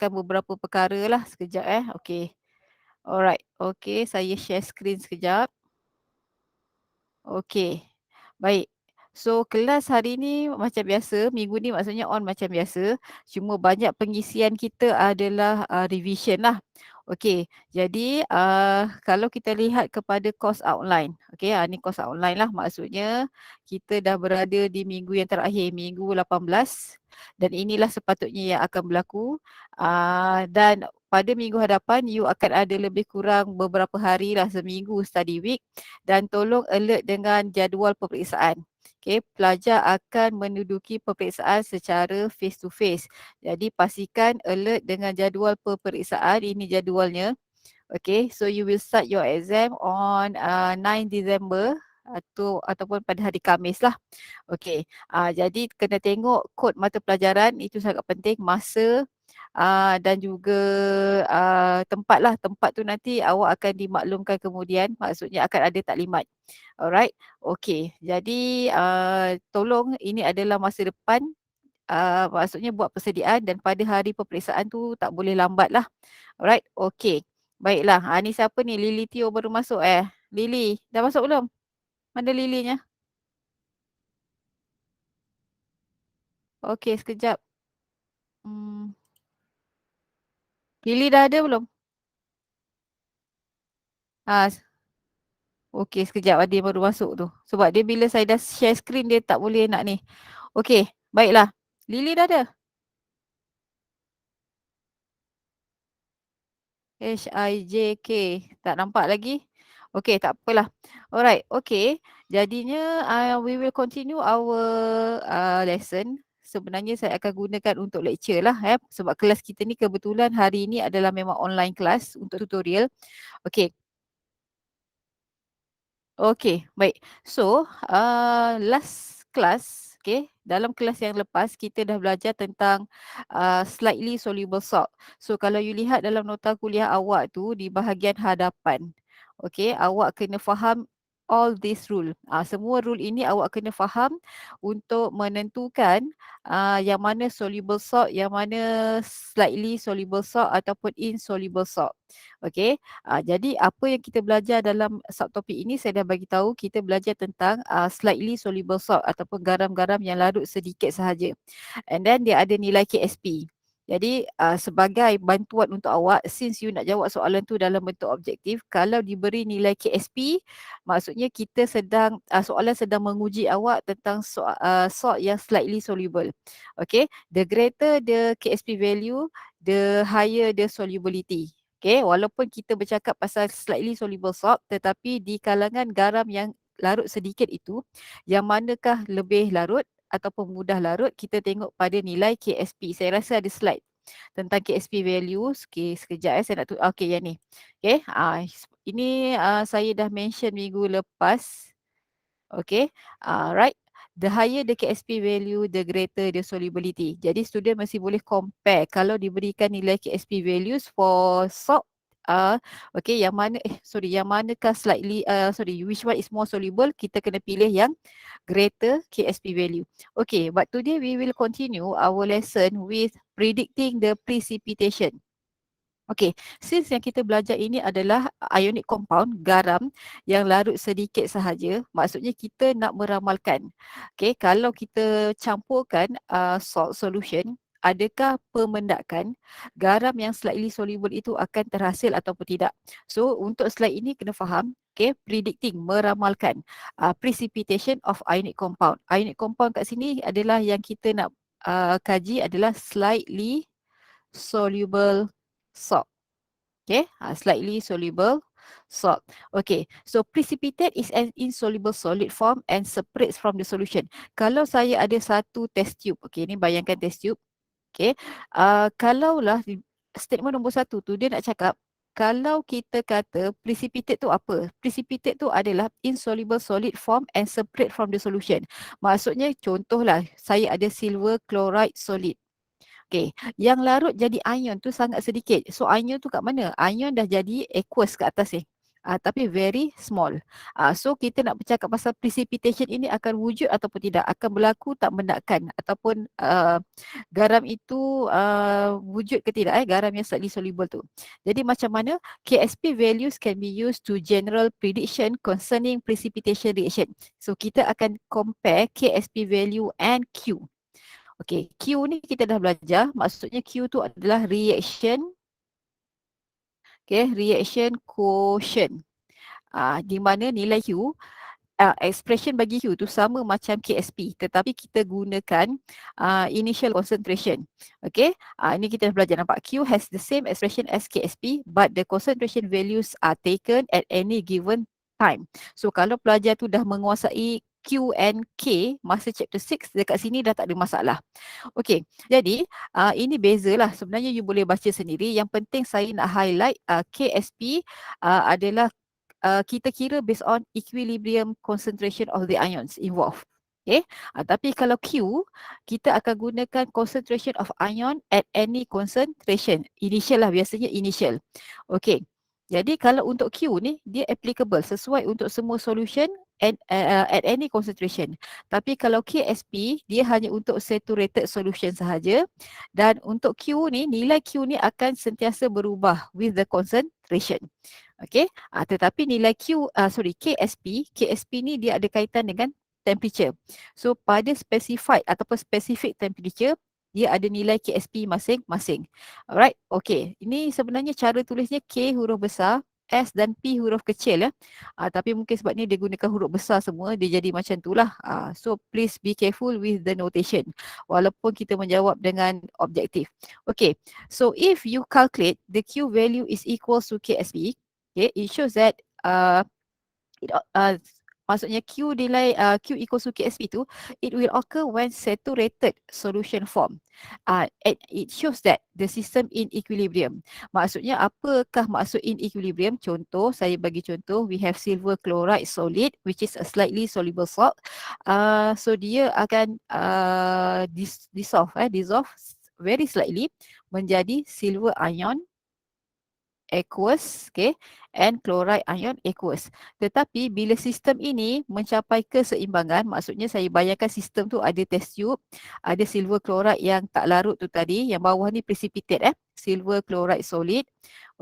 menunjukkan beberapa perkara lah. Sekejap Okey. Alright. Okey, saya share screen sekejap. Okey. Baik. So, kelas hari ni macam biasa, minggu ni maksudnya on macam biasa. Cuma banyak pengisian kita adalah revision lah. Okey, jadi kalau kita lihat kepada course outline. Okey, ni course outline lah. Maksudnya kita dah berada di minggu yang terakhir, minggu 18. Dan inilah sepatutnya yang akan berlaku. Dan pada minggu hadapan, you akan ada lebih kurang beberapa hari lah, seminggu study week. Dan tolong alert dengan jadual peperiksaan. Okay, pelajar akan menduduki peperiksaan secara face to face. Jadi pastikan alert dengan jadual peperiksaan. Ini jadualnya. Okay, so you will start your exam on 9 December ataupun pada hari Khamis lah. Okay, jadi kena tengok kod mata pelajaran, itu sangat penting. Masa dan juga tempat lah. Tempat tu nanti awak akan dimaklumkan kemudian. Maksudnya akan ada taklimat. Alright. Okay. Jadi tolong, ini adalah masa depan. Maksudnya buat persediaan dan pada hari peperiksaan tu tak boleh lambat lah. Alright. Okay. Baiklah. Ni siapa ni? Lily Teo baru masuk Lily. Dah masuk belum? Mana Lilynya? Okay, sekejap. Lily dah ada belum? Okey, sekejap, dia baru masuk tu. Sebab dia bila saya dah share screen, dia tak boleh nak ni. Okey, baiklah. Lily dah ada? HIJK. Tak nampak lagi? Okey, tak apalah. Alright, okey. Jadinya we will continue our lesson. Sebenarnya saya akan gunakan untuk lecture lah sebab kelas kita ni kebetulan hari ni adalah memang online class untuk tutorial. Okey. Okey, baik. So, last class, dalam kelas yang lepas kita dah belajar tentang slightly soluble salt. So, kalau you lihat dalam nota kuliah awak tu di bahagian hadapan, awak kena faham all this rule. Semua rule ini awak kena faham untuk menentukan yang mana soluble salt, yang mana slightly soluble salt ataupun insoluble salt. Okey. Jadi apa yang kita belajar dalam subtopik ini, saya dah bagi tahu kita belajar tentang slightly soluble salt ataupun garam-garam yang larut sedikit sahaja. And then dia ada nilai KSP. Jadi sebagai bantuan untuk awak, since you nak jawab soalan tu dalam bentuk objektif, kalau diberi nilai KSP, maksudnya kita sedang soalan sedang menguji awak tentang salt yang slightly soluble. Okay, the greater the KSP value, the higher the solubility. Okay, walaupun kita bercakap pasal slightly soluble salt, tetapi di kalangan garam yang larut sedikit itu, yang manakah lebih larut ataupun mudah larut, kita tengok pada nilai KSP. Saya rasa ada slide tentang KSP values. Okay, sekejap saya nak okay, yang ni. Okay, ini saya dah mention minggu lepas. Okay, right. The higher the KSP value, the greater the solubility. Jadi student masih boleh compare kalau diberikan nilai KSP values for salt. Yang manakah slightly, which one is more soluble, kita kena pilih yang greater KSP value. Okay, but today we will continue our lesson with predicting the precipitation. Okey, since yang kita belajar ini adalah ionic compound, garam yang larut sedikit sahaja, maksudnya kita nak meramalkan. Okey, kalau kita campurkan salt solution, adakah pemendakan garam yang slightly soluble itu akan terhasil ataupun tidak? So, untuk slide ini kena faham, predicting, meramalkan precipitation of ionic compound. Ionic compound kat sini adalah yang kita nak kaji adalah slightly soluble salt. Okay, slightly soluble salt. Okay, so precipitate is an insoluble solid form and separates from the solution. Kalau saya ada satu test tube, okay, ni bayangkan test tube. Okay, kalaulah statement nombor 1 tu dia nak cakap, kalau kita kata precipitate tu apa? Precipitate tu adalah insoluble solid form and separate from the solution. Maksudnya contohlah, saya ada silver chloride solid. Okay, yang larut jadi ion tu sangat sedikit. So ion tu kat mana? Ion dah jadi aqueous kat atas ni. Tapi very small. So kita nak bercakap pasal precipitation ini akan wujud ataupun tidak, akan berlaku tak mendakkan, ataupun garam itu wujud ke tidak, garam yang slightly soluble tu. Jadi macam mana KSP values can be used to general prediction concerning precipitation reaction. So kita akan compare KSP value and Q. Okay, Q ni kita dah belajar, maksudnya Q tu adalah reaction, reaction quotient. Di mana nilai Q, expression bagi Q tu sama macam KSP, tetapi kita gunakan initial concentration. Okay, ini kita dah belajar, nampak Q has the same expression as KSP, but the concentration values are taken at any given time. So kalau pelajar tu dah menguasai Q and K masa chapter 6, dekat sini dah tak ada masalah. Okey, jadi ini bezalah. Sebenarnya you boleh baca sendiri. Yang penting saya nak highlight KSP adalah kita kira based on equilibrium concentration of the ions involved. Okay. Tapi kalau Q, kita akan gunakan concentration of ion at any concentration. Initial lah, biasanya initial. Okay. Jadi kalau untuk Q ni, dia applicable sesuai untuk semua solution at any concentration. Tapi kalau KSP, dia hanya untuk saturated solution sahaja. Dan untuk Q ni, nilai Q ni akan sentiasa berubah with the concentration. Okay, tetapi nilai KSP ni dia ada kaitan dengan temperature. So pada specified ataupun specific temperature, dia ada nilai KSP masing-masing. Alright, okay. Ini sebenarnya cara tulisnya K huruf besar, S dan P huruf kecil ya. Tapi mungkin sebab ni dia gunakan huruf besar semua, dia jadi macam tu lah. So please be careful with the notation. Walaupun kita menjawab dengan objektif. Okay, so if you calculate the Q value is equals to KSP, okay, it shows that maksudnya Q nilai Q equals to KSP tu, it will occur when saturated solution form. It shows that the system in equilibrium. Maksudnya apakah maksud in equilibrium? Contoh, saya bagi contoh, we have silver chloride solid which is a slightly soluble salt. So dia akan dissolve very slightly menjadi silver ion aqueous, okay, and chloride ion aqueous. Tetapi bila sistem ini mencapai keseimbangan, maksudnya saya bayangkan sistem tu ada test tube, ada silver chloride yang tak larut tu tadi, yang bawah ni precipitate silver chloride solid.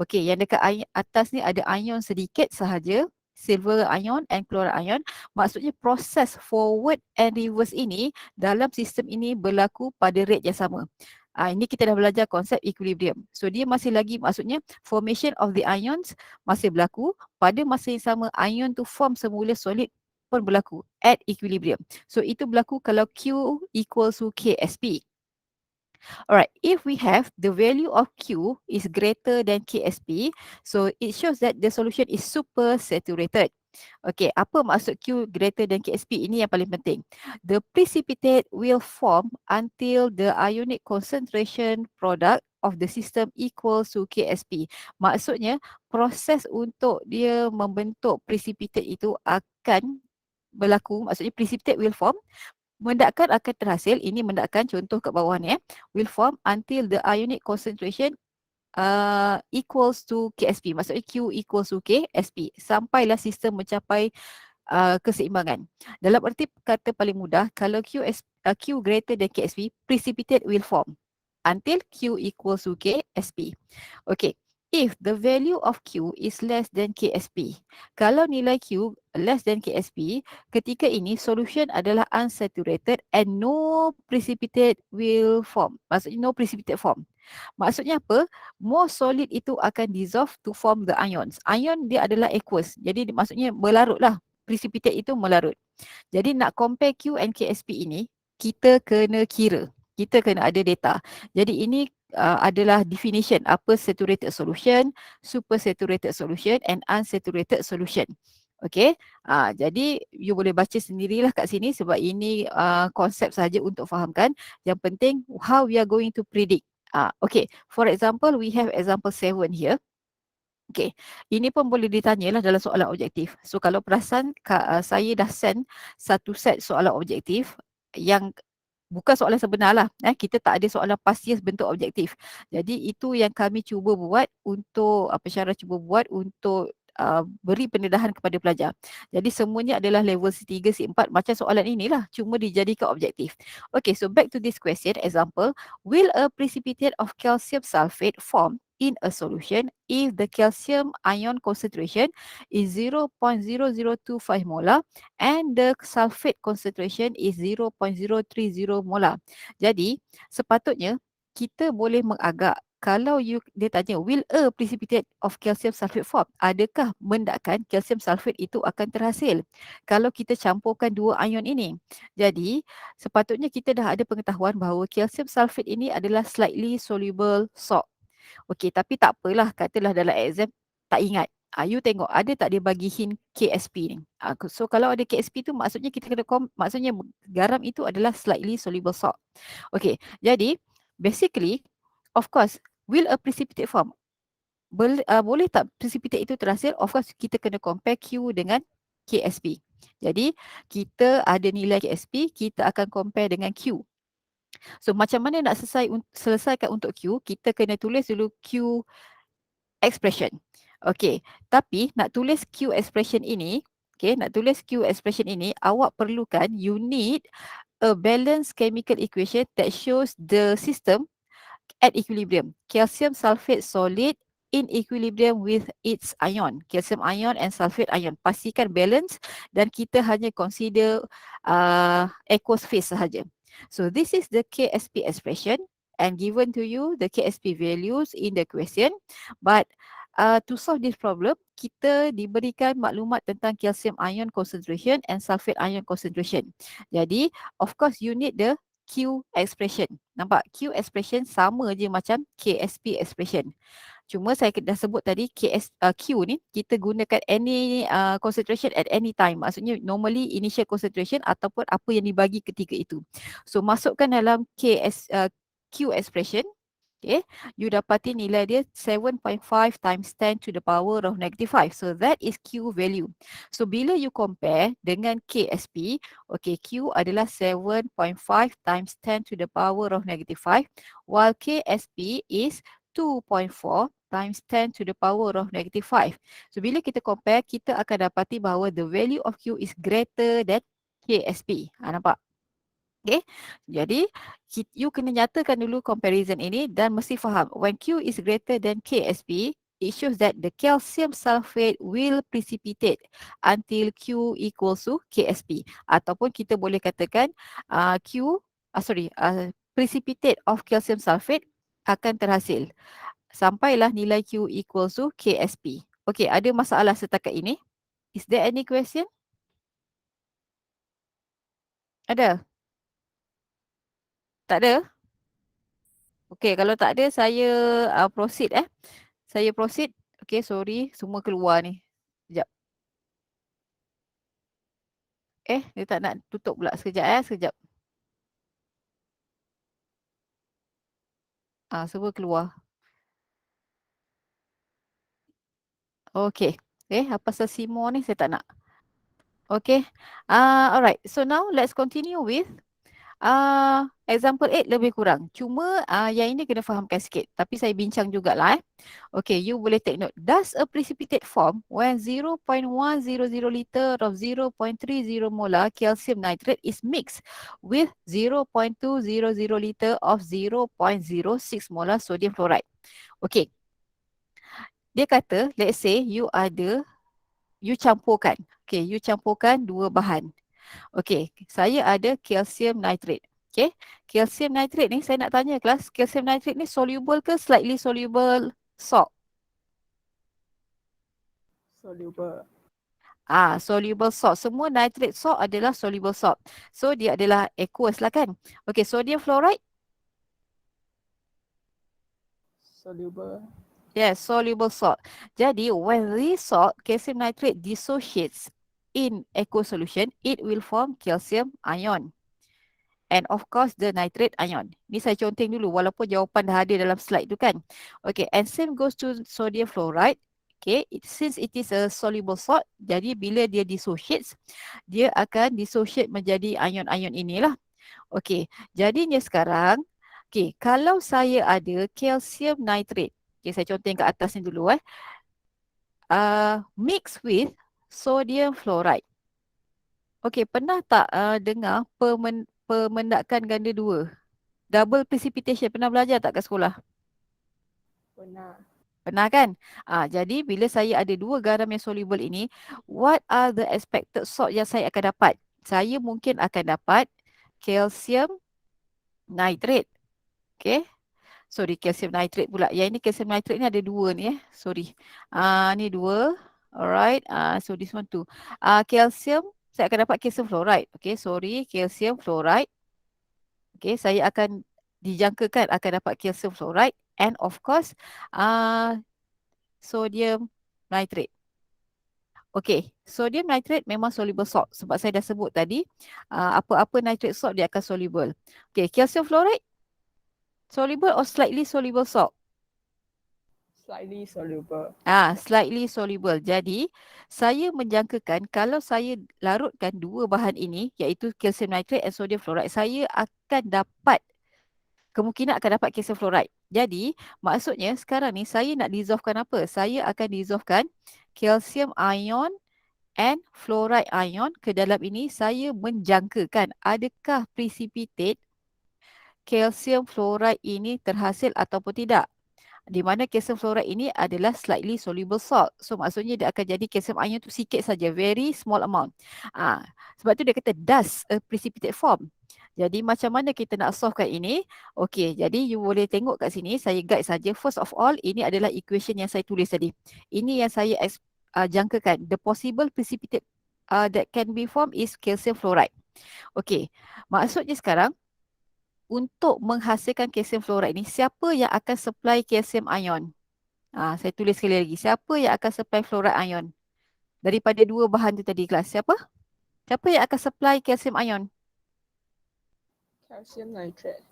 Okey, yang dekat atas ni ada ion sedikit sahaja, silver ion and chloride ion. Maksudnya proses forward and reverse ini dalam sistem ini berlaku pada rate yang sama. Ini kita dah belajar konsep equilibrium. So dia masih lagi, maksudnya formation of the ions masih berlaku. Pada masa yang sama, ion tu form semula solid pun berlaku at equilibrium. So itu berlaku kalau Q equals to KSP. Alright, if we have the value of Q is greater than KSP, so it shows that the solution is super saturated. Okay, apa maksud Q greater than KSP? Ini yang paling penting. The precipitate will form until the ionic concentration product of the system equals to KSP. Maksudnya, proses untuk dia membentuk precipitate itu akan berlaku, maksudnya precipitate will form, mendakkan akan terhasil, ini mendakkan contoh kat bawah ni will form until the ionic concentration equals to KSP. Maksudnya Q equals to KSP. Sampailah sistem mencapai keseimbangan. Dalam erti kata paling mudah, kalau Q greater than KSP, precipitate will form until Q equals to KSP. Okay. If the value of Q is less than KSP, kalau nilai Q less than KSP, ketika ini solution adalah unsaturated and no precipitate will form. Maksudnya no precipitate form. Maksudnya apa? More solid itu akan dissolve to form the ions. Ion dia adalah aqueous. Jadi maksudnya berlarut lah. Precipitate itu melarut. Jadi nak compare Q and KSP ini, kita kena kira. Kita kena ada data. Jadi ini adalah definition apa saturated solution, super saturated solution and unsaturated solution. Okay, jadi you boleh baca sendirilah kat sini sebab ini konsep saja untuk fahamkan. Yang penting how we are going to predict. Okay, for example, we have example 7 here. Okay, ini pun boleh ditanyalah dalam soalan objektif. So kalau perasan saya dah send satu set soalan objektif yang bukan soalan sebenar lah. Kita tak ada soalan pasti bentuk objektif. Jadi itu yang kami cuba buat untuk, cara cuba buat untuk beri pendedahan kepada pelajar. Jadi semuanya adalah level C3, C4 macam soalan inilah, cuma dijadikan objektif. Okay, so back to this question, example, will a precipitate of calcium sulfate form in a solution if the calcium ion concentration is 0.0025 molar and the sulfate concentration is 0.030 molar. Jadi sepatutnya kita boleh mengagak kalau dia tanya will a precipitate of calcium sulfate form, adakah mendakan calcium sulfate itu akan terhasil kalau kita campurkan dua ion ini. Jadi sepatutnya kita dah ada pengetahuan bahawa calcium sulfate ini adalah slightly soluble salt. Okey, tapi tak apalah, katalah dalam exam tak ingat. You tengok ada tak dia bagi hint KSP ni. So kalau ada KSP tu maksudnya kita kena maksudnya garam itu adalah slightly soluble salt. Okey, jadi basically of course will a precipitate form? Boleh tak precipitate itu terhasil? Of course kita kena compare Q dengan KSP. Jadi kita ada nilai KSP, kita akan compare dengan Q. So macam mana nak selesaikan untuk Q? Kita kena tulis dulu Q expression. Okey, tapi nak tulis Q expression ini, awak perlukan, you need a balanced chemical equation that shows the system at equilibrium. Calcium sulfate solid in equilibrium with its ion. Calcium ion and sulfate ion. Pastikan balance dan kita hanya consider aqueous phase sahaja. So this is the KSP expression and given to you the KSP values in the question. But to solve this problem, kita diberikan maklumat tentang calcium ion concentration and sulfate ion concentration. Jadi, of course you need the Q expression. Nampak? Q expression sama je macam KSP expression. Cuma saya dah sebut tadi Q ni kita gunakan any concentration at any time. Maksudnya normally initial concentration ataupun apa yang dibagi ketika itu. So masukkan dalam Q expression. Okay, you dapati nilai dia 7.5 times 10 to the power of -5. So that is Q value. So bila you compare dengan KSP, okay, Q adalah 7.5 times 10 to the power of -5, while KSP is 2.4 times 10 to the power of -5. So bila kita compare, kita akan dapati bahawa the value of Q is greater than KSP. Nampak? Okay, jadi you kena nyatakan dulu comparison ini dan mesti faham when Q is greater than KSP, it shows that the calcium sulfate will precipitate until Q equals to KSP. Ataupun kita boleh katakan precipitate of calcium sulfate akan terhasil sampailah nilai Q equals to KSP. Okay, ada masalah setakat ini? Is there any question? Ada? Tak ada? Okey, kalau tak ada saya proceed Saya proceed. Okey, sorry semua keluar ni. Sekejap. Dia tak nak tutup pula. Sekejap sekejap. Semua keluar. Okey. Apa pasal Seymour ni saya tak nak. Okey. Alright. So now let's continue with example 8 lebih kurang. Cuma yang ini kena fahamkan sikit. Tapi saya bincang jugalah. Okay, you boleh take note. Does a precipitate form when 0.100 liter of 0.30 molar calcium nitrate is mixed with 0.200 liter of 0.06 molar sodium fluoride? Okay. Dia kata, let's say you campurkan. Okay, you campurkan dua bahan. Okey, saya ada calcium nitrate. Okey, calcium nitrate ni saya nak tanya kelas, calcium nitrate ni soluble ke slightly soluble salt? Soluble. Soluble salt. Semua nitrate salt adalah soluble salt. So dia adalah aqueous lah kan? Okey, sodium fluoride? Soluble. Yes, soluble salt. Jadi when this salt, calcium nitrate dissociates in aqueous solution, it will form calcium ion. And of course the nitrate ion. Ni saya conteng dulu walaupun jawapan dah ada dalam slide tu kan. Okay, and same goes to sodium fluoride. Okay, since it is a soluble salt, jadi bila dia dissociates, dia akan dissociate menjadi ion-ion inilah. Okay, jadinya sekarang, okay, kalau saya ada calcium nitrate, okay, saya conteng kat atas ni dulu mix with sodium fluoride. Okey, pernah tak dengar pemendakan ganda dua? Double precipitation, pernah belajar tak kat sekolah? Pernah. Pernah kan? Jadi bila saya ada dua garam yang soluble ini, what are the expected salt yang saya akan dapat? Saya mungkin akan dapat calcium nitrate. Okay. Sorry, calcium nitrate pula. Yang ini calcium nitrate ni ada dua ni Sorry. Ni dua. Alright. So this one too. Calcium, saya akan dapat calcium fluoride. Okay, sorry. Calcium fluoride. Okay, saya akan dijangkakan akan dapat calcium fluoride. And of course, sodium nitrate. Okay, sodium nitrate memang soluble salt. Sebab saya dah sebut tadi, apa-apa nitrate salt dia akan soluble. Okay, calcium fluoride, soluble or slightly soluble salt? Slightly soluble. Slightly soluble. Jadi, saya menjangkakan kalau saya larutkan dua bahan ini, iaitu calcium nitrate dan sodium fluoride, saya akan dapat, kemungkinan akan dapat calcium fluoride. Jadi, maksudnya sekarang ni saya nak dissolvekan apa? Saya akan dissolvekan calcium ion and fluoride ion ke dalam ini. Saya menjangkakan adakah precipitate calcium fluoride ini terhasil ataupun tidak. Di mana calcium fluoride ini adalah slightly soluble salt. So maksudnya dia akan jadi calcium ion tu sikit saja, very small amount. Sebab tu dia kata does a precipitate form. Jadi macam mana kita nak solvekan ini? Okey, jadi you boleh tengok kat sini, saya guide saja. First of all, ini adalah equation yang saya tulis tadi. Ini yang saya jangkakan. The possible precipitate that can be formed is calcium fluoride. Okey, maksudnya sekarang, untuk menghasilkan calcium fluoride ni, siapa yang akan supply calcium ion? Saya tulis sekali lagi. Siapa yang akan supply fluoride ion? Daripada dua bahan tu tadi kelas. Siapa? Siapa yang akan supply calcium ion? Calcium nitrate.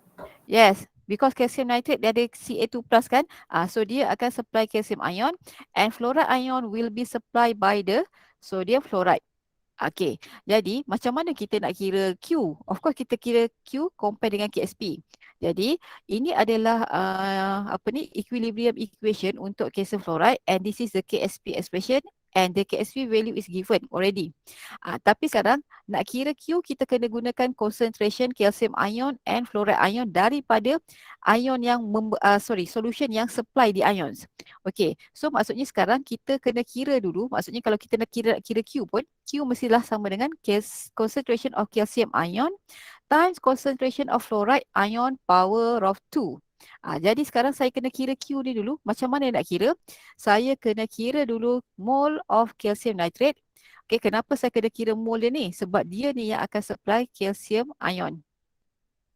Yes, because calcium nitrate dia ada Ca2+ kan? So dia akan supply calcium ion and fluoride ion will be supplied by the sodium fluoride. Okay, jadi macam mana kita nak kira Q? Of course kita kira Q compare dengan KSP. Jadi ini adalah equilibrium equation untuk calcium fluoride and this is the KSP expression and the KSP value is given already. Tapi sekarang nak kira Q, kita kena gunakan concentration calcium ion and fluoride ion daripada ion yang solution yang supply the ions. Okay, so maksudnya sekarang kita kena kira dulu. Maksudnya kalau kita nak kira Q pun, Q mestilah sama dengan concentration of calcium ion times concentration of fluoride ion power of 2. Jadi sekarang saya kena kira Q ni dulu. Macam mana nak kira? Saya kena kira dulu mole of calcium nitrate. Okay, kenapa saya kena kira mole dia ni? Sebab dia ni yang akan supply calcium ion.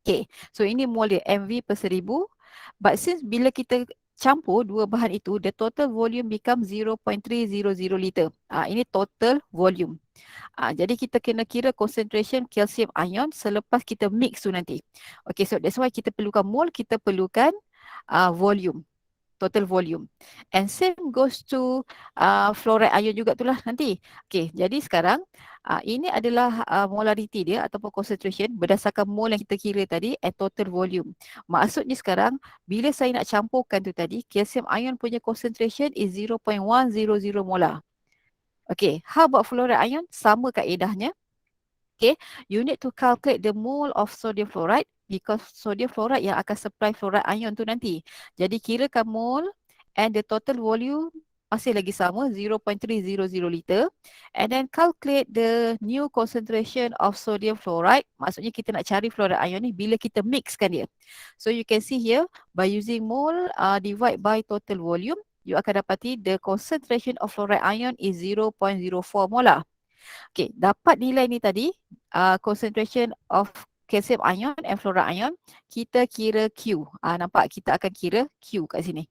Okay, so ini mole dia, MV per 1000. But since bila kita campur dua bahan itu, the total volume become 0.300 liter. Ini total volume. Jadi kita kena kira concentration calcium ion selepas kita mix tu nanti. Okay, so that's why kita perlukan mole, kita perlukan volume, total volume. And same goes to fluoride ion juga tu lah nanti. Okay, jadi sekarang ini adalah molarity dia ataupun concentration berdasarkan mole yang kita kira tadi and total volume. Maksudnya sekarang bila saya nak campurkan tu tadi, calcium ion punya concentration is 0.100 molar. Okay, how about fluoride ion? Sama kaedahnya. Okay, you need to calculate the mole of sodium fluoride because sodium fluoride yang akan supply fluoride ion tu nanti. Jadi kirakan mole and the total volume masih lagi sama 0.300 liter and then calculate the new concentration of sodium fluoride. Maksudnya kita nak cari fluoride ion ni bila kita mixkan dia. So you can see here by using mole divide by total volume, you akan dapati the concentration of fluoride ion is 0.04 molar. Okay, dapat nilai ni tadi, concentration of calcium ion and fluoride ion, kita kira Q. Nampak kita akan kira Q kat sini.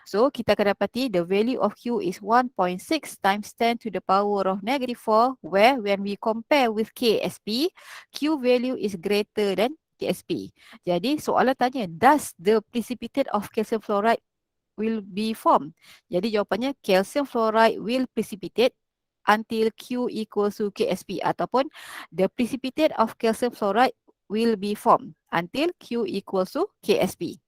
So, kita akan dapati the value of Q is 1.6 times 10 to the power of -4, where when we compare with KSP, Q value is greater than KSP. Jadi, soalan tanya, does the precipitate of calcium fluoride will be formed? Jadi, jawapannya calcium fluoride will precipitate until Q equals to KSP ataupun the precipitate of calcium fluoride will be formed until Q equals to KSP.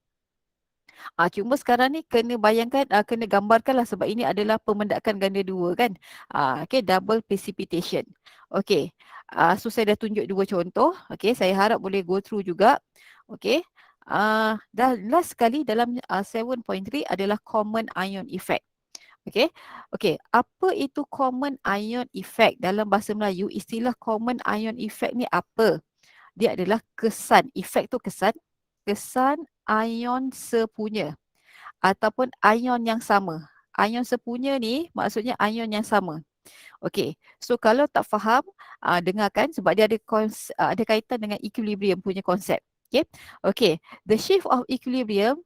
Cuma sekarang ni kena bayangkan, kena gambarkan lah sebab ini adalah pemendakan ganda dua kan. Okay, double precipitation. Okay, so saya dah tunjuk dua contoh. Okay, saya harap boleh go through juga. Okay, dan last sekali dalam 7.3 adalah common ion effect. Okay, okay, apa itu common ion effect dalam bahasa Melayu? Istilah common ion effect ni apa? Dia adalah kesan, efek tu kesan, kesan ion sepunya ataupun ion yang sama. Ion sepunya ni maksudnya ion yang sama. Okey, so kalau tak faham, dengarkan sebab dia ada ada kaitan dengan equilibrium punya konsep. Okey, okey, the shift of equilibrium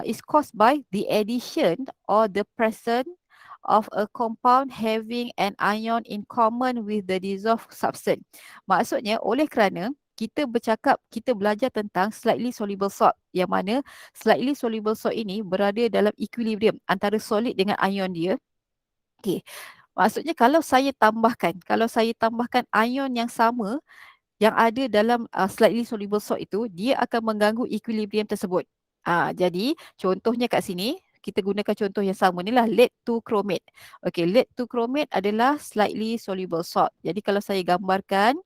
is caused by the addition or the presence of a compound having an ion in common with the dissolved substance. Maksudnya oleh kerana kita bercakap, kita belajar tentang slightly soluble salt yang mana slightly soluble salt ini berada dalam equilibrium antara solid dengan ion dia. Okey, maksudnya kalau saya tambahkan ion yang sama yang ada dalam slightly soluble salt itu, dia akan mengganggu equilibrium tersebut. Jadi contohnya kat sini, kita gunakan contoh yang sama ni lah, lead to chromate. Okay, lead to chromate adalah slightly soluble salt. Jadi kalau saya gambarkan,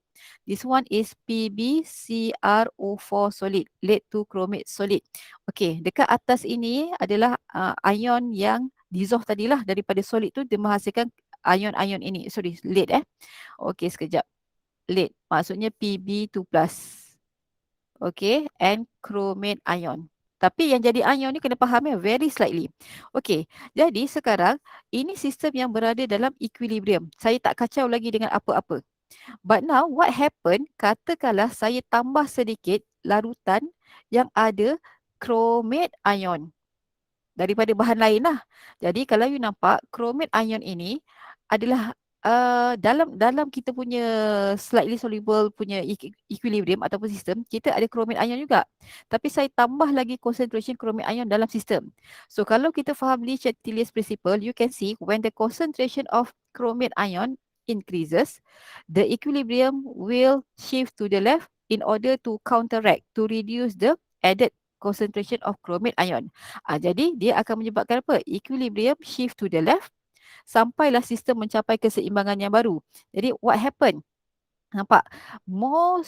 this one is PbCrO4 solid, lead to chromate solid. Okay, dekat atas ini adalah ion yang dissolve tadilah daripada solid tu, dia menghasilkan ion-ion ini. Sorry, lead Okay, sekejap. Lead, maksudnya Pb2+. Okay, and chromate ion. Tapi yang jadi ion ni kena faham very slightly. Okay, jadi sekarang ini sistem yang berada dalam equilibrium. Saya tak kacau lagi dengan apa-apa. But now what happen, katakanlah saya tambah sedikit larutan yang ada chromate ion daripada bahan lain lah. Jadi kalau you nampak chromate ion ini adalah dalam kita punya slightly soluble punya equilibrium ataupun sistem, kita ada chromate ion juga. Tapi saya tambah lagi concentration chromate ion dalam sistem. So kalau kita faham Le Chatillion's principle, you can see when the concentration of chromate ion increases, the equilibrium will shift to the left in order to counteract, to reduce the added concentration of chromate ion. Jadi dia akan menyebabkan apa? Equilibrium shift to the left sampailah sistem mencapai keseimbangan yang baru. Jadi what happen? Nampak? More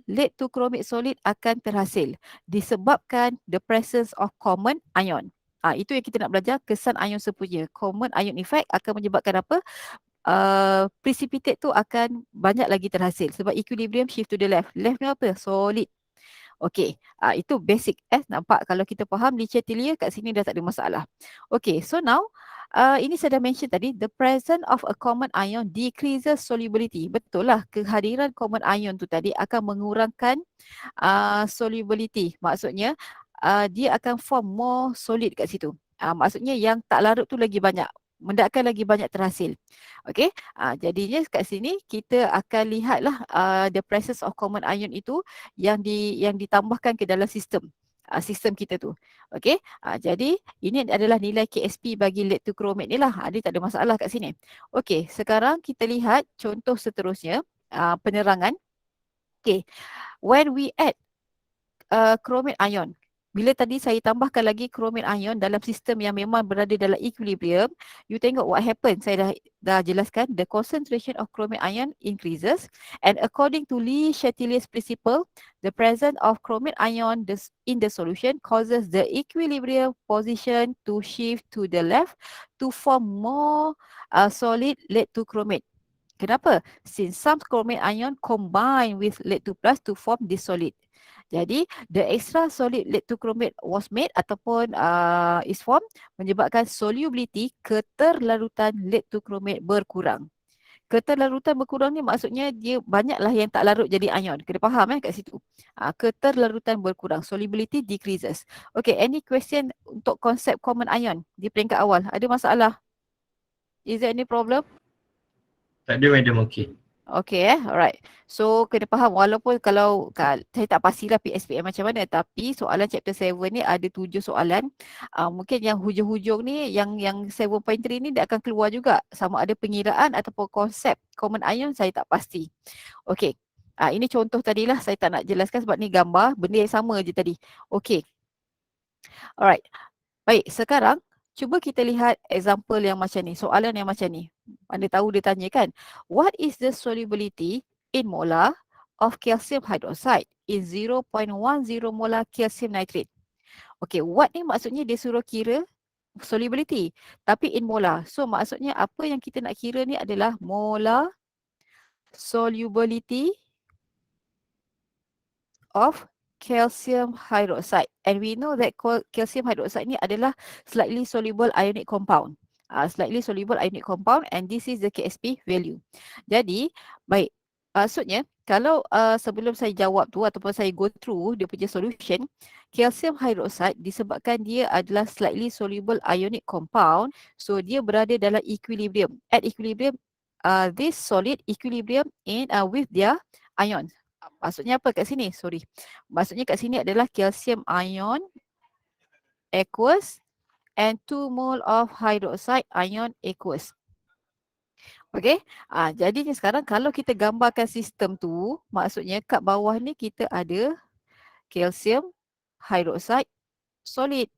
lead to chromate solid akan terhasil disebabkan the presence of common ion. Itu yang kita nak belajar, kesan ion sepunya. Common ion effect akan menyebabkan apa? Precipitate tu akan banyak lagi terhasil sebab equilibrium shift to the left. Left ni apa? Solid. Okey, itu basic nampak kalau kita faham Le Chatillon kat sini dah tak ada masalah. Okey, so now ini saya dah mention tadi, the presence of a common ion decreases solubility. Betul lah, kehadiran common ion tu tadi akan mengurangkan solubility. Maksudnya dia akan form more solid kat situ. Maksudnya yang tak larut tu lagi banyak, mendapatkan lagi banyak terhasil. Okey, jadinya kat sini kita akan lihatlah the presence of common ion itu yang ditambahkan ke dalam sistem kita tu. Okey, jadi ini adalah nilai KSP bagi lead to chromate ni lah. Dia tak ada masalah kat sini. Okey, sekarang kita lihat contoh seterusnya, penerangan. Okey, when we add chromate ion, bila tadi saya tambahkan lagi chromate ion dalam sistem yang memang berada dalam equilibrium, you tengok what happen. Saya dah jelaskan, the concentration of chromate ion increases, and according to Le Chatillion's principle, the presence of chromate ion in the solution causes the equilibrium position to shift to the left to form more solid lead to chromate. Kenapa? Since some chromate ion combine with lead 2+ to form this solid. Jadi, the extra solid lead to chromate was made ataupun is formed menyebabkan solubility, keterlarutan lead to chromate berkurang. Keterlarutan berkurang ni maksudnya dia banyaklah yang tak larut jadi ion. Kena faham kat situ. Keterlarutan berkurang. Solubility decreases. Okay, any question untuk konsep common ion di peringkat awal? Ada masalah? Is there any problem? Tak ada, madam. Okey. Okay, alright. So kena faham walaupun kalau saya tak pastilah PSPM macam mana, tapi soalan chapter 7 ni ada 7 soalan. Mungkin yang hujung-hujung ni yang 7.3 ni dia akan keluar juga sama ada pengiraan ataupun konsep common ion, saya tak pasti. Okay. Ini contoh tadilah, saya tak nak jelaskan sebab ni gambar benda yang sama je tadi. Okay. Alright. Baik, sekarang cuba kita lihat example yang macam ni, soalan yang macam ni. Anda tahu dia tanya kan, what is the solubility in molar of calcium hydroxide in 0.10 molar calcium nitrate? Okay, what ni maksudnya dia suruh kira solubility, tapi in molar. So maksudnya apa yang kita nak kira ni adalah molar solubility of calcium hydroxide, and we know that calcium hydroxide ni adalah slightly soluble ionic compound. Slightly soluble ionic compound, and this is the KSP value. Jadi, baik, maksudnya kalau sebelum saya jawab tu ataupun saya go through dia punya solution, calcium hydroxide disebabkan dia adalah slightly soluble ionic compound, so dia berada dalam equilibrium. At equilibrium, this solid equilibrium in with their ions. Maksudnya apa kat sini? Sorry. Maksudnya kat sini adalah calcium ion aqueous and 2 mole of hydroxide ion aqueous. Okay. Jadi sekarang kalau kita gambarkan sistem tu, maksudnya kat bawah ni kita ada calcium hydroxide solid.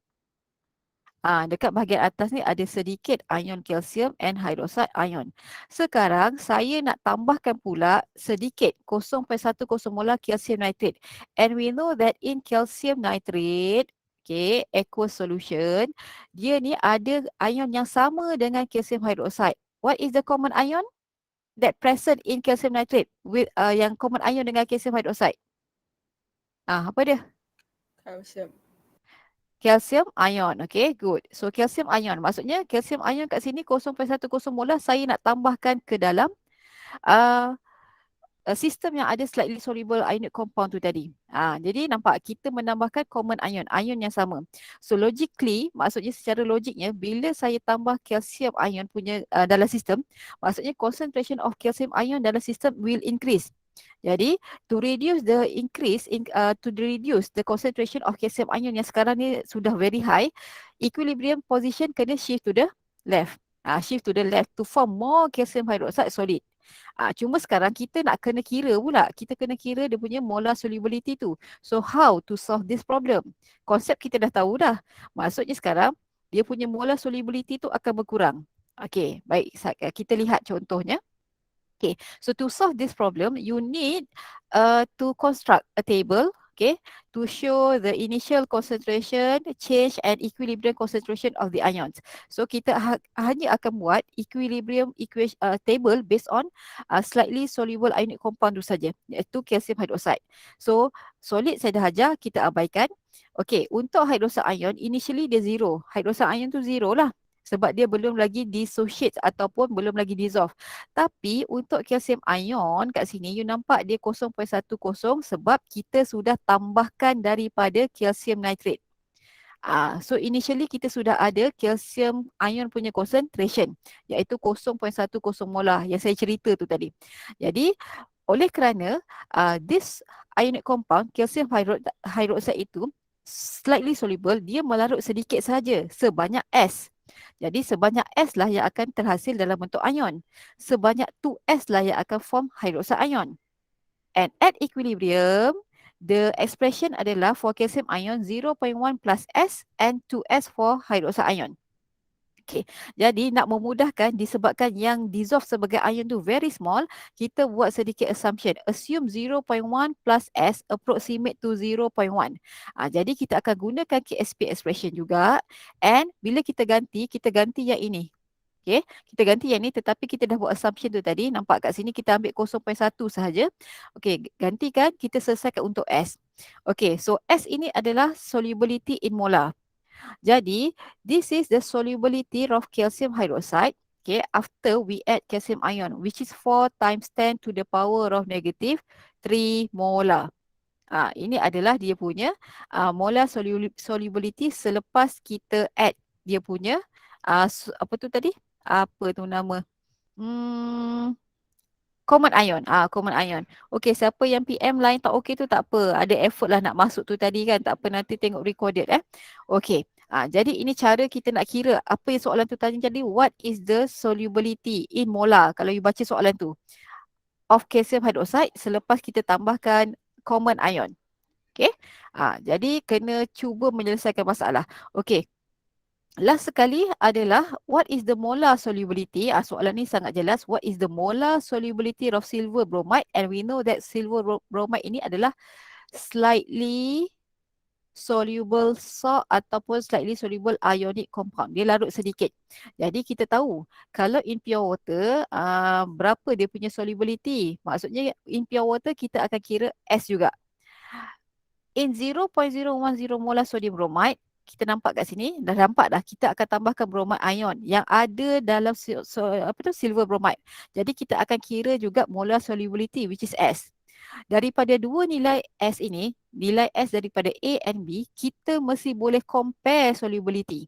Dekat bahagian atas ni ada sedikit ion calcium and hydroxide ion. Sekarang saya nak tambahkan pula sedikit 0.10 molar calcium nitrate. And we know that in calcium nitrate, okay, aqueous solution, dia ni ada ion yang sama dengan calcium hydroxide. What is the common ion that present in calcium nitrate with yang common ion dengan calcium hydroxide? Apa dia? Calcium. Calcium ion, okay, good. So calcium ion, maksudnya calcium ion kat sini 0.10 molar saya nak tambahkan ke dalam sistem yang ada slightly soluble ionic compound tu tadi. Jadi nampak kita menambahkan common ion, ion yang sama. So logically, maksudnya secara logiknya bila saya tambah calcium ion punya dalam sistem, maksudnya concentration of calcium ion dalam sistem will increase. Jadi to reduce the concentration of calcium ion yang sekarang ni sudah very high, equilibrium position kena shift to the left. Shift to the left to form more calcium hydroxide solid. Cuma sekarang kita nak kena kira pula. Kita kena kira dia punya molar solubility tu. So how to solve this problem? Konsep kita dah tahu dah. Maksudnya sekarang dia punya molar solubility tu akan berkurang. Okay, baik. Kita lihat contohnya. Okay, so to solve this problem, you need to construct a table, okay, to show the initial concentration, change and equilibrium concentration of the ions. So kita hanya akan buat equilibrium table based on slightly soluble ionic compound tu saja, iaitu calcium hydroxide. So solid saya dah ajar, kita abaikan. Okay, untuk hydroxide ion, initially dia zero. Hydroxide ion tu zero lah. Sebab dia belum lagi dissociate ataupun belum lagi dissolve. Tapi untuk calcium ion kat sini you nampak dia 0.10 sebab kita sudah tambahkan daripada calcium nitrate. So initially kita sudah ada calcium ion punya concentration iaitu 0.10 molar yang saya cerita tu tadi. Jadi oleh kerana this ionic compound calcium hydroxide itu slightly soluble, dia melarut sedikit saja sebanyak S. Jadi sebanyak S lah yang akan terhasil dalam bentuk ion. Sebanyak 2S lah yang akan form hydroxide ion. And at equilibrium, the expression adalah for calcium ion 0.1 plus S and 2S for hydroxide ion. Okay, jadi nak memudahkan disebabkan yang dissolve sebagai ion tu very small, kita buat sedikit assumption. Assume 0.1 plus S approximate to 0.1. Jadi kita akan gunakan KSP expression juga, and bila kita ganti yang ini. Okay, kita ganti yang ni tetapi kita dah buat assumption tu tadi. Nampak kat sini kita ambil 0.1 sahaja. Okay, gantikan, kita selesaikan untuk S. Okay, so S ini adalah solubility in molar. Jadi, this is the solubility of calcium hydroxide, okay, after we add calcium ion, which is 4 times 10 to the power of negative 3 molar. Ini adalah dia punya molar solubility selepas kita add dia punya, apa tu tadi? Apa tu nama? Common ion. Common ion. Okey, siapa yang PM line tak okey tu tak apa. Ada effort lah nak masuk tu tadi kan. Tak apa, nanti tengok recorded Okey. Jadi ini cara kita nak kira apa yang soalan tu tanya tadi. What is the solubility in molar? Kalau you baca soalan tu. Of calcium hydroxide selepas kita tambahkan common ion. Okay. Jadi kena cuba menyelesaikan masalah. Okey. Last sekali adalah what is the molar solubility? Soalan ni sangat jelas. What is the molar solubility of silver bromide? And we know that silver bromide ini adalah slightly soluble salt ataupun slightly soluble ionic compound. Dia larut sedikit. Jadi kita tahu kalau in pure water berapa dia punya solubility. Maksudnya in pure water kita akan kira S juga. In 0.010 molar sodium bromide, kita nampak kat sini, dah nampak dah, kita akan tambahkan bromide ion yang ada dalam silver bromide. Jadi kita akan kira juga molar solubility which is S. Daripada dua nilai S ini, nilai S daripada A and B, kita mesti boleh compare solubility.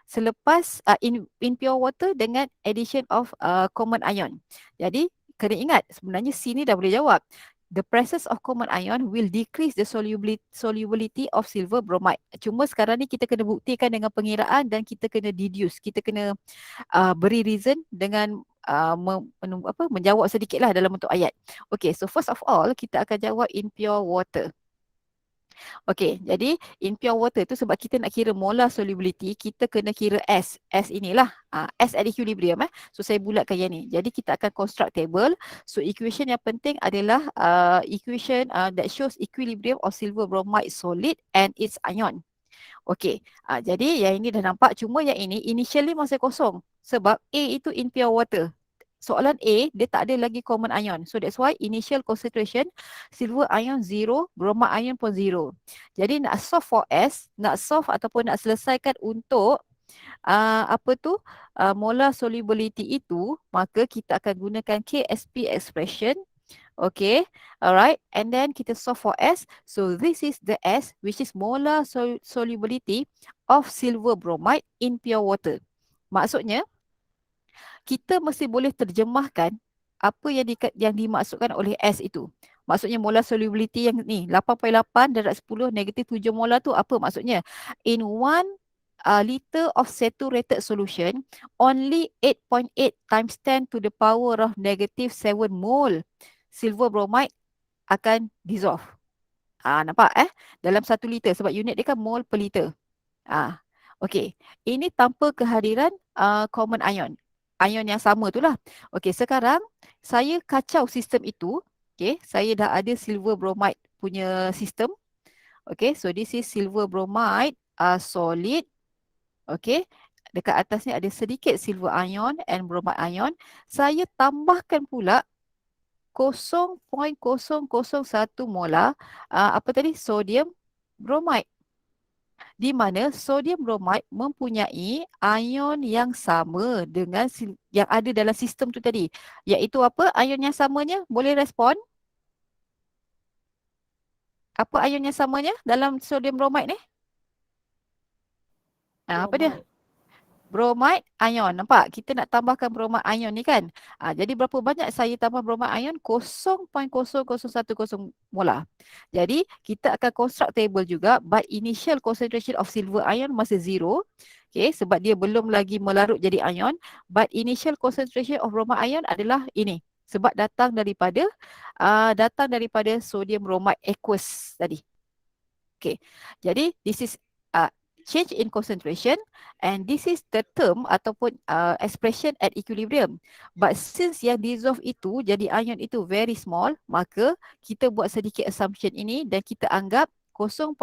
Selepas in pure water dengan addition of common ion. Jadi kena ingat sebenarnya C ni dah boleh jawab. The presence of common ion will decrease the solubility of silver bromide. Cuma sekarang ni kita kena buktikan dengan pengiraan dan kita kena deduce. Kita kena beri reason dengan menjawab sedikitlah dalam bentuk ayat. Okay, so first of all kita akan jawab in pure water. Okey, jadi in pure water tu sebab kita nak kira molar solubility, kita kena kira S. S inilah S at equilibrium. So saya bulatkan yang ni. Jadi kita akan construct table. So equation yang penting adalah equation that shows equilibrium of silver bromide solid and its ion. Okey, jadi yang ini dah nampak. Cuma yang ini initially masih kosong sebab A itu in pure water. Soalan A, dia tak ada lagi common ion. So that's why initial concentration silver ion 0, bromide ion pun 0. Jadi nak solve for S, nak solve ataupun nak selesaikan untuk molar solubility itu, maka kita akan gunakan KSP expression. Okay, alright. And then kita solve for S. So this is the S which is molar solubility of silver bromide in pure water. Maksudnya, kita mesti boleh terjemahkan apa yang dimaksudkan oleh S itu. Maksudnya molar solubility yang ni 8.8 darab 10 negatif 7 molar tu apa maksudnya? In 1 liter of saturated solution, only 8.8 times 10 to the power of negative 7 mole silver bromide akan dissolve. Nampak dalam 1 liter sebab unit dia kan mole per liter. Okey, ini tanpa kehadiran common ion. Ion yang sama tu lah. Okey, sekarang saya kacau sistem itu. Okey, saya dah ada silver bromide punya sistem. Okey, so this is silver bromide solid. Okey, dekat atas ni ada sedikit silver ion and bromide ion. Saya tambahkan pula 0.001 molar sodium bromide. Di mana sodium bromide mempunyai ion yang sama dengan yang ada dalam sistem tu tadi. Iaitu apa ion yang samanya? Boleh respon? Apa ion yang samanya dalam sodium bromide ni? Apa dia? Bromide ion. Nampak? Kita nak tambahkan bromide ion ni kan? Jadi berapa banyak saya tambah bromide ion? 0.0010 molar. Jadi kita akan construct table juga, but initial concentration of silver ion masih 0. Okay, sebab dia belum lagi melarut jadi ion. But initial concentration of bromide ion adalah ini. Sebab datang daripada sodium bromide aqueous tadi. Okay, jadi this is change in concentration and this is the term ataupun expression at equilibrium. But since yang dissolve itu jadi ion itu very small, maka kita buat sedikit assumption ini dan kita anggap 0.0010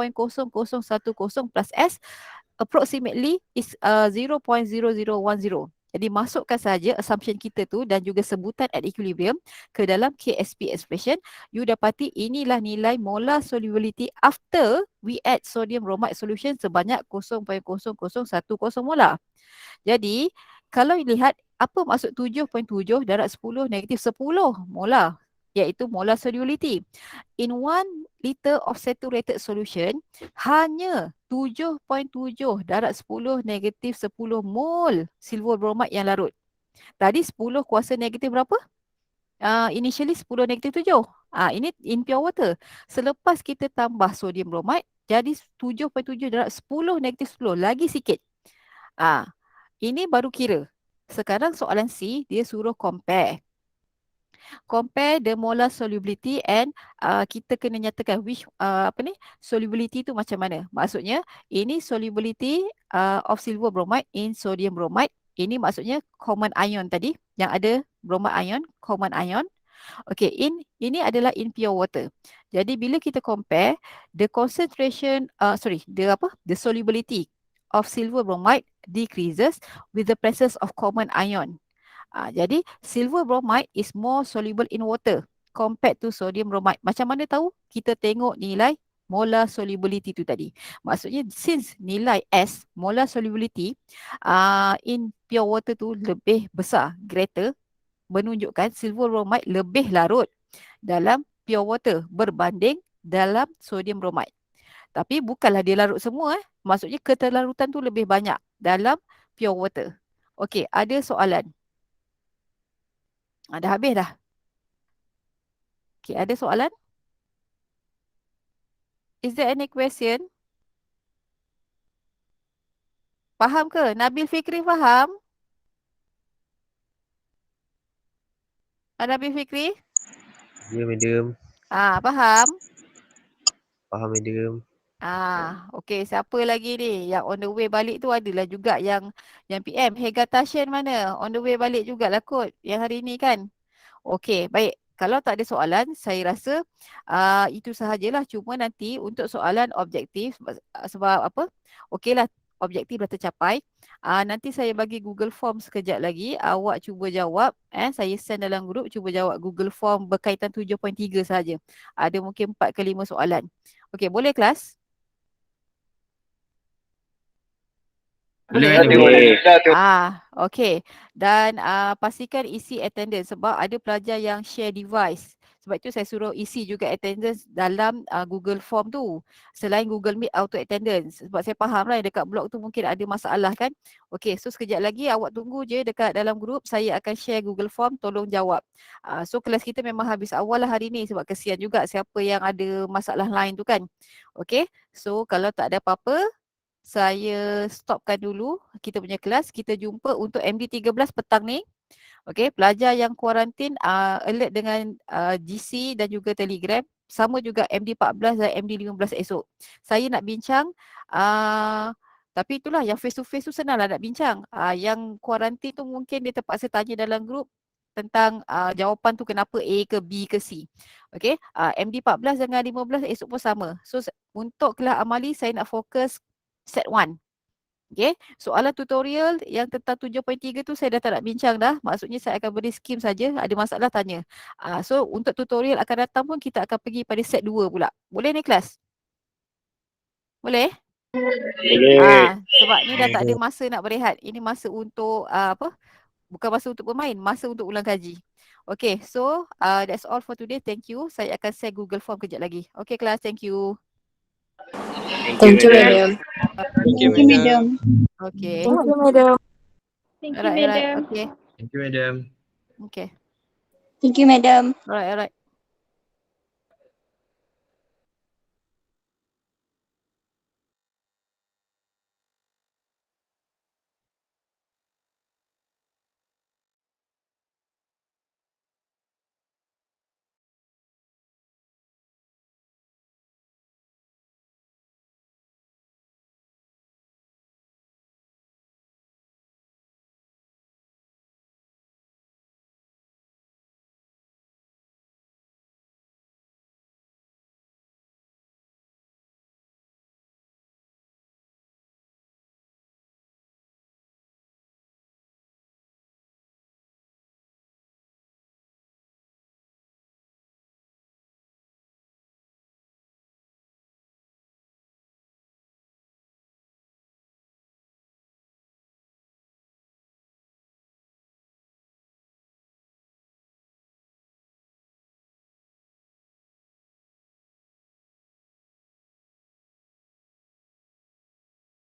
plus S approximately is 0.0010. Jadi masukkan saja assumption kita tu dan juga sebutan at equilibrium ke dalam KSP expression. You dapati inilah nilai molar solubility after we add sodium bromide solution sebanyak 0.0010 molar. Jadi kalau lihat apa maksud 7.7 darab 10 negatif 10 molar, iaitu molar solubility. In 1 liter of saturated solution, hanya 7.7 darab 10 negatif 10 mol silver bromide yang larut. Tadi 10 kuasa negatif berapa? Initially 10 negatif 7. Ini in pure water. Selepas kita tambah sodium bromide, jadi 7.7 darab 10 negatif 10. Lagi sikit. Ini baru kira. Sekarang soalan C, dia suruh compare. Compare the molar solubility and kita kena nyatakan which solubility tu macam mana. Maksudnya ini solubility of silver bromide in sodium bromide. Ini maksudnya common ion tadi yang ada bromide ion, common ion. Okay, ini adalah in pure water. Jadi bila kita compare the concentration, the solubility of silver bromide decreases with the presence of common ion. Jadi silver bromide is more soluble in water compared to sodium bromide. Macam mana tahu? Kita tengok nilai molar solubility tu tadi. Maksudnya since nilai S, molar solubility in pure water tu lebih besar, greater, menunjukkan silver bromide lebih larut dalam pure water berbanding dalam sodium bromide. Tapi bukanlah dia larut semua. Maksudnya keterlarutan tu lebih banyak dalam pure water. Okey, ada soalan? Dah habis dah? Okey, ada soalan? Is there any question? Faham ke? Nabil Fikri faham? Nabil Fikri? Ya, madam. Faham? Faham, madam. Okey, siapa lagi ni? Yang on the way balik tu adalah juga yang PM. Hega Tashen mana? On the way balik jugalah kot yang hari ni kan? Okey, baik. Kalau tak ada soalan, saya rasa itu sahajalah. Cuma nanti untuk soalan objektif, sebab apa? Okeylah, objektif dah tercapai. Nanti saya bagi Google Form sekejap lagi. Awak cuba jawab. Saya send dalam grup, cuba jawab Google Form berkaitan 7.3 sahaja. Ada mungkin 4 ke 5 soalan. Okey, boleh kelas? Boleh? Okey. Dan pastikan isi attendance sebab ada pelajar yang share device. Sebab itu saya suruh isi juga attendance dalam Google Form tu. Selain Google Meet auto attendance. Sebab saya faham lah dekat blog tu mungkin ada masalah kan. Okey, so sekejap lagi awak tunggu je dekat dalam grup. Saya akan share Google Form, tolong jawab. So kelas kita memang habis awal lah hari ni sebab kesian juga siapa yang ada masalah lain tu kan. Okey, so kalau tak ada apa-apa, saya stopkan dulu kita punya kelas. Kita jumpa untuk MD13 petang ni. Okey, pelajar yang kuarantin alert dengan GC dan juga Telegram. Sama juga MD14 dan MD15 esok. Saya nak bincang, tapi itulah yang face to face tu senanglah nak bincang. Yang kuarantin tu mungkin dia terpaksa tanya dalam grup tentang jawapan tu kenapa A ke B ke C. Okey, MD14 dengan 15 esok pun sama. So untuk kelas amali saya nak fokus set 1. Okay, soalan tutorial yang tentang 7.3 tu saya dah tak nak bincang dah. Maksudnya saya akan beri skim saja. Ada masalah tanya. So untuk tutorial akan datang pun kita akan pergi pada set 2 pula. Boleh ni kelas? Boleh? Boleh. Sebab ni dah tak ada masa nak berehat. Ini masa untuk bukan masa untuk bermain, masa untuk ulang kaji. Okay, so that's all for today. Thank you. Saya akan share Google Form kejap lagi. Okay kelas, thank you. Thank you, madam. Thank you, madam. Okay. Thank you, madam. Alright. Okay. Thank you, madam. Okay. Thank you, madam. Alright.